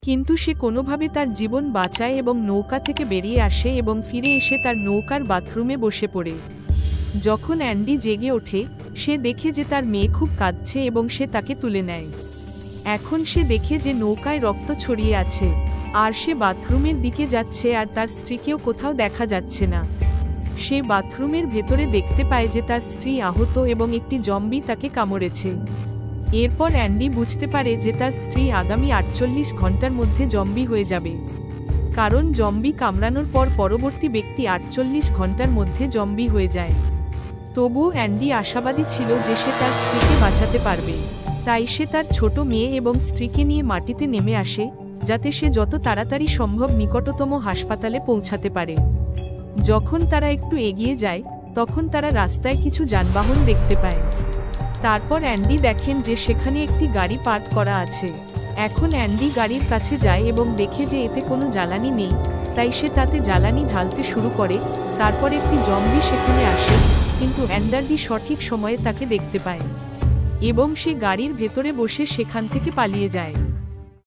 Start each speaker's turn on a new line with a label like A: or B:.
A: কিন্তু সে কোনোভাবে তার জীবন বাঁচায় এবং নৌকা থেকে বেরিয়ে আসে এবং ফিরে এসে তার নৌকার বাথরুমে বসে পড়ে। যখন অ্যান্ডি জেগে ওঠে, সে দেখে যে তার মেয়ে খুব কাঁদছে এবং সে তাকে তুলে নেয়। এখন সে দেখে যে নৌকায় রক্ত ছড়িয়ে আছে, আর সে বাথরুমের দিকে যাচ্ছে আর তার স্ত্রীকেও কোথাও দেখা যাচ্ছে না। সে বাথরুমের ভেতরে দেখতে পায় যে তার স্ত্রী আহত এবং একটি জম্বি তাকে কামড়েছে। এরপর অ্যান্ডি বুঝতে পারে যে তার স্ত্রী আগামী 48 ঘন্টার মধ্যে জম্বি হয়ে যাবে, কারণ জম্বি কামড়ানোর পর পরবর্তী ব্যক্তি 48 ঘন্টার মধ্যে জম্বি হয়ে যায়। তবুও অ্যান্ডি আশাবাদী ছিল যে সে তার স্ত্রীকে বাঁচাতে পারবে, তাই সে তার ছোট মেয়ে এবং স্ত্রীকে নিয়ে মাটিতে নেমে আসে, যাতে সে যত তাড়াতাড়ি সম্ভব নিকটতম হাসপাতালে পৌঁছাতে পারে। যখন তারা একটু এগিয়ে যায়, তখন তারা রাস্তায় কিছু যানবাহন দেখতে পায়। তারপর অ্যান্ডি দেখেন যে সেখানে একটি গাড়ি পার্ক করা আছে। এখন অ্যান্ডি গাড়ির কাছে যায় এবং দেখে যে এতে কোনো জ্বালানি নেই, তাই সে তাতে জ্বালানি ঢালতে শুরু করে। তারপর একটি জম্বি সেখানে আসে, কিন্তু অ্যান্ডি সঠিক সময়ে তাকে দেখতে পায় এবং সে গাড়ির ভেতরে বসে সেখান থেকে পালিয়ে যায়।